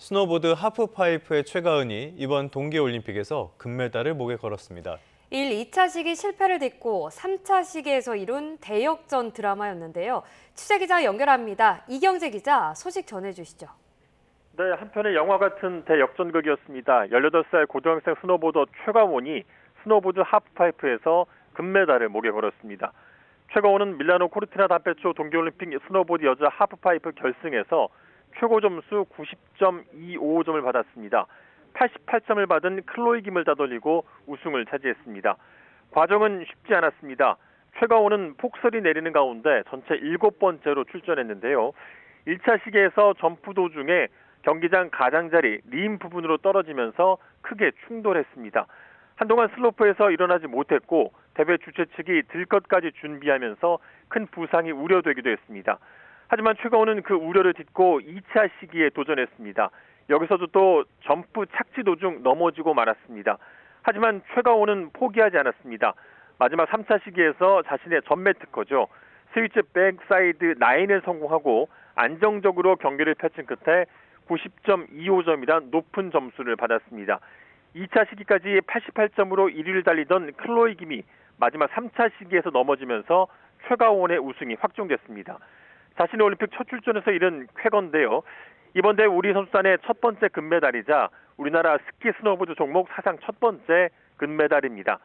스노보드 하프파이프의 최가은이 이번 동계올림픽에서 금메달을 목에 걸었습니다. 2차 시기 실패를 딛고 3차 시기에서 이룬 대역전 드라마였는데요. 취재기자 연결합니다. 이경재 기자, 소식 전해주시죠. 네, 한편의 영화 같은 대역전극이었습니다. 18살 고등학생 스노보더 최가원이 스노보드 하프파이프에서 금메달을 목에 걸었습니다. 최가원은 밀라노 코르티나 담페초 동계올림픽 스노보드 여자 하프파이프 결승에서 최고 점수 90.25점을 받았습니다. 88점을 받은 클로이 김을 따돌리고 우승을 차지했습니다. 과정은 쉽지 않았습니다. 최가원은 폭설이 내리는 가운데 전체 7번째로 출전했는데요. 1차 시기에서 점프 도중에 경기장 가장자리 림 부분으로 떨어지면서 크게 충돌했습니다. 한동안 슬로프에서 일어나지 못했고 대회 주최 측이 들것까지 준비하면서 큰 부상이 우려되기도 했습니다. 하지만 최가원은 그 우려를 딛고 2차 시기에 도전했습니다. 여기서도 또 점프 착지 도중 넘어지고 말았습니다. 하지만 최가원은 포기하지 않았습니다. 마지막 3차 시기에서 자신의 전매 특허죠. 스위치 백사이드 9을 성공하고 안정적으로 경기를 펼친 끝에 90.25점이란 높은 점수를 받았습니다. 2차 시기까지 88점으로 1위를 달리던 클로이 김이 마지막 3차 시기에서 넘어지면서 최가원의 우승이 확정됐습니다. 자신의 올림픽 첫 출전에서 이른 쾌거인데요. 이번 대회 우리 선수단의 첫 번째 금메달이자 우리나라 스키 스노보드 종목 사상 첫 번째 금메달입니다.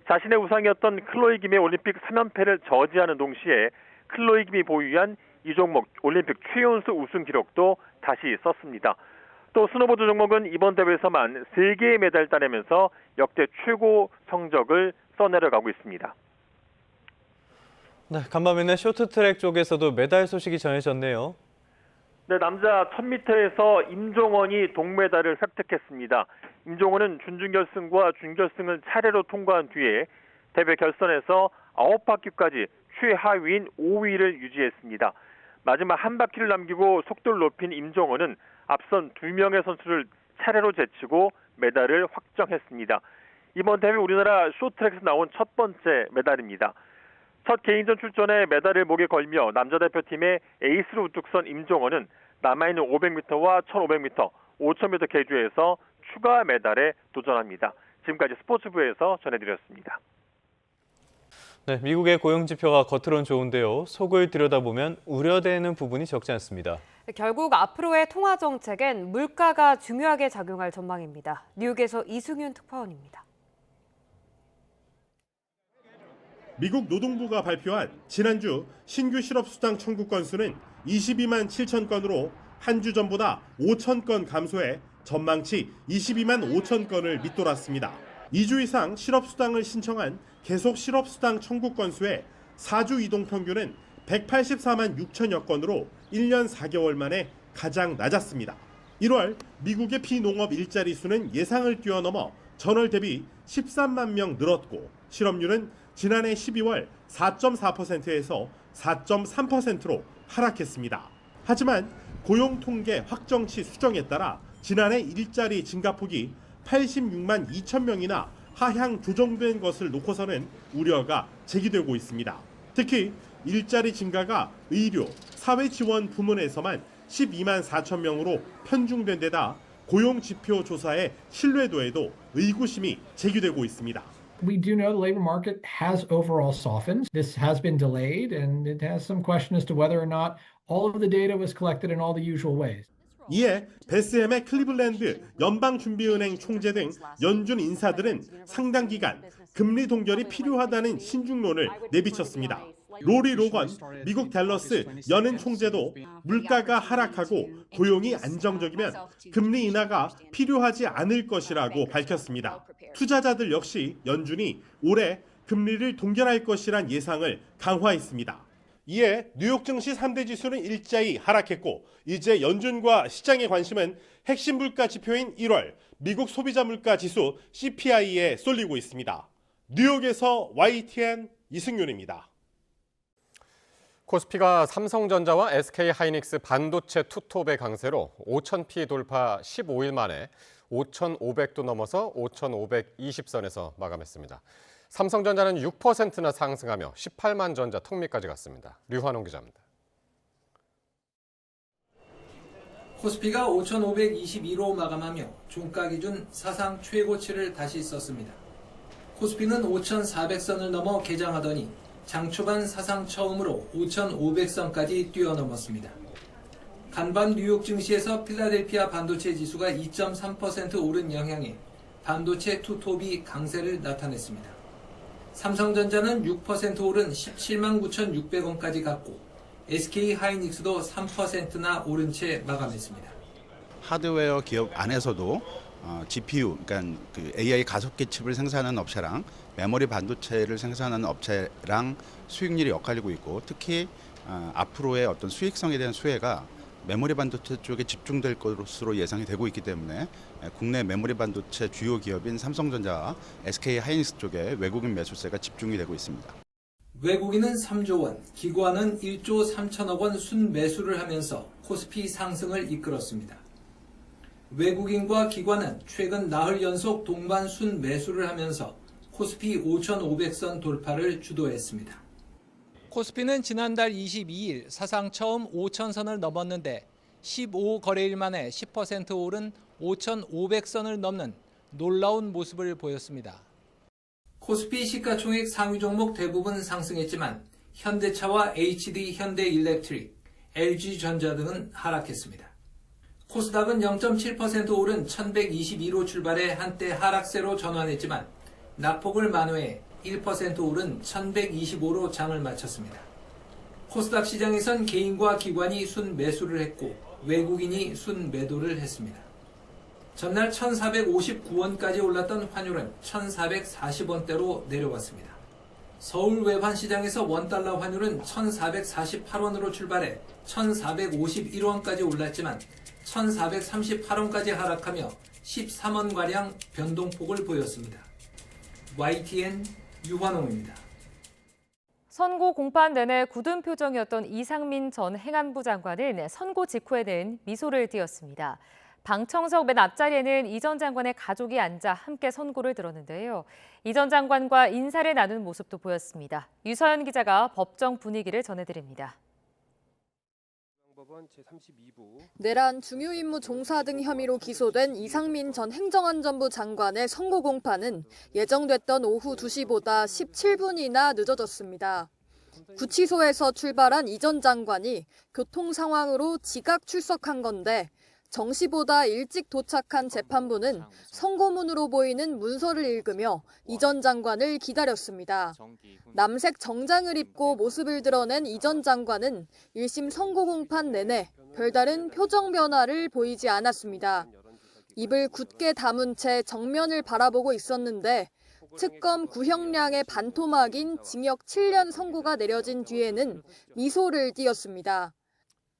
자신의 우상이었던 클로이 김의 올림픽 3연패를 저지하는 동시에 클로이 김이 보유한 이 종목 올림픽 최연소 우승 기록도 다시 썼습니다. 또 스노보드 종목은 이번 대회에서만 3개의 메달을 따내면서 역대 최고 성적을 써내려가고 있습니다. 네, 간밤에는 쇼트트랙 쪽에서도 메달 소식이 전해졌네요. 네, 남자 1000m에서 임종원이 동메달을 획득했습니다. 임종원은 준중결승과 준결승을 차례로 통과한 뒤에 대회 결선에서 9바퀴까지 최하위인 5위를 유지했습니다. 마지막 한 바퀴를 남기고 속도를 높인 임종원은 앞선 2명의 선수를 차례로 제치고 메달을 확정했습니다. 이번 대회 우리나라 쇼트트랙에서 나온 첫 번째 메달입니다. 첫 개인전 출전에 메달을 목에 걸며 남자 대표팀의 에이스로 우뚝 선 임종원은 남아있는 500m와 1500m, 5000m 계주에서 추가 메달에 도전합니다. 지금까지 스포츠부에서 전해드렸습니다. 네, 미국의 고용 지표가 겉으론 좋은데요. 속을 들여다보면 우려되는 부분이 적지 않습니다. 결국 앞으로의 통화 정책엔 물가가 중요하게 작용할 전망입니다. 뉴욕에서 이승윤 특파원입니다. 미국 노동부가 발표한 지난주 신규 실업수당 청구 건수는 22만 7천 건으로 한 주 전보다 5천 건 감소해 전망치 22만 5천 건을 밑돌았습니다. 2주 이상 실업수당을 신청한 계속 실업수당 청구 건수의 4주 이동 평균은 184만 6천여 건으로 1년 4개월 만에 가장 낮았습니다. 1월 미국의 비농업 일자리 수는 예상을 뛰어넘어 전월 대비 13만 명 늘었고 실업률은 지난해 12월 4.4%에서 4.3%로 하락했습니다. 하지만 고용통계 확정치 수정에 따라 지난해 일자리 증가폭이 86만 2천 명이나 하향 조정된 것을 놓고서는 우려가 제기되고 있습니다. 특히 일자리 증가가 의료, 사회지원 부문에서만 12만 4천 명으로 편중된 데다 고용지표 조사의 신뢰도에도 의구심이 제기되고 있습니다. We do know the labor market has overall softened. This has been delayed, and it has some question as to whether or not all of the data was collected in all the usual ways. 이에 베스햄의 클리블랜드 연방준비은행 총재 등 연준 인사들은 상당 기간 금리 동결이 필요하다는 신중론을 내비쳤습니다. 로리 로건 미국 댈러스 연은 총재도 물가가 하락하고 고용이 안정적이면 금리 인하가 필요하지 않을 것이라고 밝혔습니다. 투자자들 역시 연준이 올해 금리를 동결할 것이란 예상을 강화했습니다. 이에 뉴욕 증시 3대 지수는 일자히 하락했고 이제 연준과 시장의 관심은 핵심 물가 지표인 1월 미국 소비자 물가 지수 CPI에 쏠리고 있습니다. 뉴욕에서 YTN 이승윤입니다. 코스피가 삼성전자와 SK하이닉스 반도체 투톱의 강세로 5,000피 돌파 15일 만에 5,500도 넘어서 5,520선에서 마감했습니다. 삼성전자는 6%나 상승하며 18만 전자 턱밑까지 갔습니다. 류환홍 기자입니다. 코스피가 5,522로 마감하며 종가 기준 사상 최고치를 다시 썼습니다. 코스피는 5,400선을 넘어 개장하더니 장 초반 사상 처음으로 5,500선까지 뛰어넘었습니다. 간밤 뉴욕 증시에서 필라델피아 반도체 지수가 2.3% 오른 영향에 반도체 투톱이 강세를 나타냈습니다. 삼성전자는 6% 오른 17만 9,600원까지 갔고 SK 하이닉스도 3%나 오른 채 마감했습니다. 하드웨어 기업 안에서도 GPU, 그러니까 그 AI 가속기 칩을 생산하는 업체랑 메모리 반도체를 생산하는 업체랑 수익률이 엇갈리고 있고, 특히 앞으로의 어떤 수익성에 대한 수혜가 메모리 반도체 쪽에 집중될 것으로 예상이 되고 있기 때문에 국내 메모리 반도체 주요 기업인 삼성전자와 SK 하이닉스 쪽에 외국인 매수세가 집중이 되고 있습니다. 외국인은 3조 원, 기관은 1조 3천억 원 순매수를 하면서 코스피 상승을 이끌었습니다. 외국인과 기관은 최근 나흘 연속 동반 순매수를 하면서 코스피 5,500선 돌파를 주도했습니다. 코스피는 지난달 22일 사상 처음 5,000선을 넘었는데 15거래일 만에 10% 오른 5,500선을 넘는 놀라운 모습을 보였습니다. 코스피 시가총액 상위 종목 대부분 상승했지만 현대차와 HD 현대일렉트릭, LG전자 등은 하락했습니다. 코스닥은 0.7% 오른 1122로 출발해 한때 하락세로 전환했지만 낙폭을 만회해 1% 오른 1125로 장을 마쳤습니다. 코스닥 시장에선 개인과 기관이 순매수를 했고 외국인이 순매도를 했습니다. 전날 1,459원까지 올랐던 환율은 1,440원대로 내려왔습니다. 서울 외환시장에서 원달러 환율은 1,448원으로 출발해 1,451원까지 올랐지만 1,438원까지 하락하며 13원가량 변동폭을 보였습니다. YTN 유환홍입니다. 선고 공판 내내 굳은 표정이었던 이상민 전 행안부 장관은 선고 직후에는 미소를 띄었습니다. 방청석 맨 앞자리에는 이 전 장관의 가족이 앉아 함께 선고를 들었는데요. 이 전 장관과 인사를 나눈 모습도 보였습니다. 유서연 기자가 법정 분위기를 전해드립니다. 내란 중요임무 종사 등 혐의로 기소된 이상민 전 행정안전부 장관의 선고 공판은 예정됐던 오후 2시보다 17분이나 늦어졌습니다. 구치소에서 출발한 이 전 장관이 교통 상황으로 지각 출석한 건데 정시보다 일찍 도착한 재판부는 선고문으로 보이는 문서를 읽으며 이 전 장관을 기다렸습니다. 남색 정장을 입고 모습을 드러낸 이 전 장관은 1심 선고 공판 내내 별다른 표정 변화를 보이지 않았습니다. 입을 굳게 다문 채 정면을 바라보고 있었는데 특검 구형량의 반토막인 징역 7년 선고가 내려진 뒤에는 미소를 띄었습니다.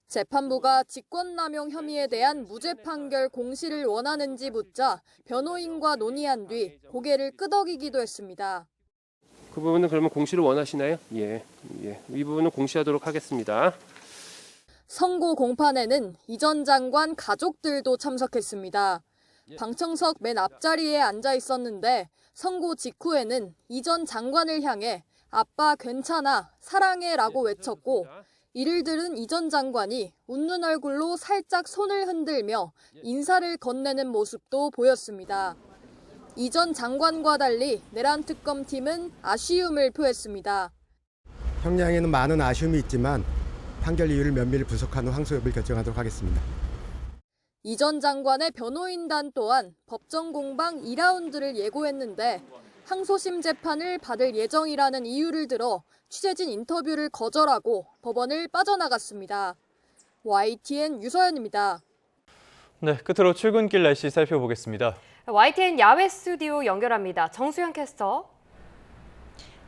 재판부가 직권남용 혐의에 대한 무죄 판결 공시를 원하는지 묻자 변호인과 논의한 뒤 고개를 끄덕이기도 했습니다. 그 부분은 그러면 공시를 원하시나요? 예. 이 부분은 공시하도록 하겠습니다. 선고 공판에는 이 전 장관 가족들도 참석했습니다. 방청석 맨 앞자리에 앉아 있었는데 선고 직후에는 이 전 장관을 향해 아빠 괜찮아, 사랑해라고 외쳤고 이를 들은 이 전 장관이 웃는 얼굴로 살짝 손을 흔들며 인사를 건네는 모습도 보였습니다. 이 전 장관과 달리 내란 특검팀은 아쉬움을 표했습니다. 형량에는 많은 아쉬움이 있지만 판결 이유를 면밀히 분석한 후 항소 여부를 결정하도록 하겠습니다. 이 전 장관의 변호인단 또한 법정 공방 2라운드를 예고했는데 항소심 재판을 받을 예정이라는 이유를 들어 취재진 인터뷰를 거절하고 법원을 빠져나갔습니다. YTN 유서연입니다. 네, 끝으로 출근길 날씨 살펴보겠습니다. YTN 야외 스튜디오 연결합니다. 정수현 캐스터.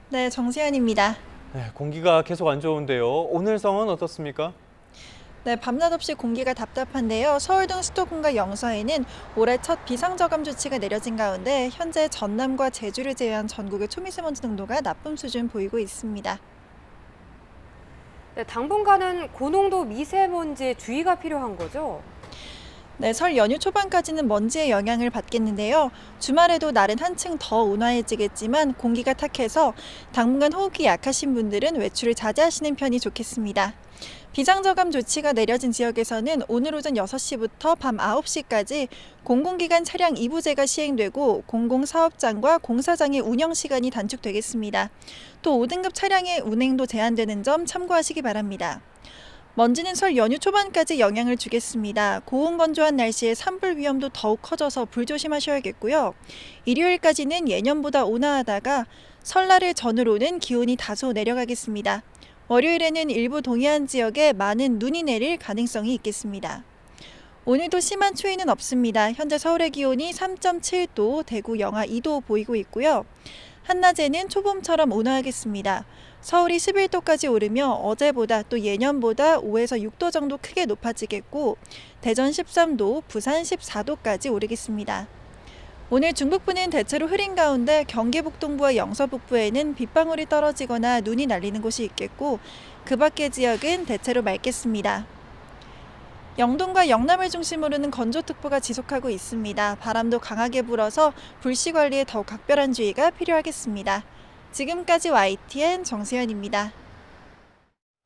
네, 정수현입니다. 네, 공기가 계속 안 좋은데요. 오늘 상황은 어떻습니까? 네, 밤낮 없이 공기가 답답한데요. 서울 등 수도권과 영서에는 올해 첫 비상저감 조치가 내려진 가운데 현재 전남과 제주를 제외한 전국의 초미세먼지 농도가 나쁨 수준 보이고 있습니다. 네, 당분간은 고농도 미세먼지에 주의가 필요한 거죠? 네, 설 연휴 초반까지는 먼지의 영향을 받겠는데요. 주말에도 날은 한층 더 온화해지겠지만 공기가 탁해서 당분간 호흡기 약하신 분들은 외출을 자제하시는 편이 좋겠습니다. 비상저감 조치가 내려진 지역에서는 오늘 오전 6시부터 밤 9시까지 공공기관 차량 2부제가 시행되고 공공사업장과 공사장의 운영 시간이 단축되겠습니다. 또 5등급 차량의 운행도 제한되는 점 참고하시기 바랍니다. 먼지는 설 연휴 초반까지 영향을 주겠습니다. 고온건조한 날씨에 산불 위험도 더욱 커져서 불조심하셔야겠고요. 일요일까지는 예년보다 온화하다가 설날을 전후로는 기온이 다소 내려가겠습니다. 월요일에는 일부 동해안 지역에 많은 눈이 내릴 가능성이 있겠습니다. 오늘도 심한 추위는 없습니다. 현재 서울의 기온이 3.7도, 대구 영하 2도 보이고 있고요. 한낮에는 초봄처럼 온화하겠습니다. 서울이 11도까지 오르며 어제보다 또 예년보다 5에서 6도 정도 크게 높아지겠고 대전 13도, 부산 14도까지 오르겠습니다. 오늘 중북부는 대체로 흐린 가운데 경기 북동부와 영서 북부에는 빗방울이 떨어지거나 눈이 날리는 곳이 있겠고 그 밖의 지역은 대체로 맑겠습니다. 영동과 영남을 중심으로는 건조특보가 지속하고 있습니다. 바람도 강하게 불어서 불씨 관리에 더욱 각별한 주의가 필요하겠습니다. 지금까지 YTN 정세현입니다.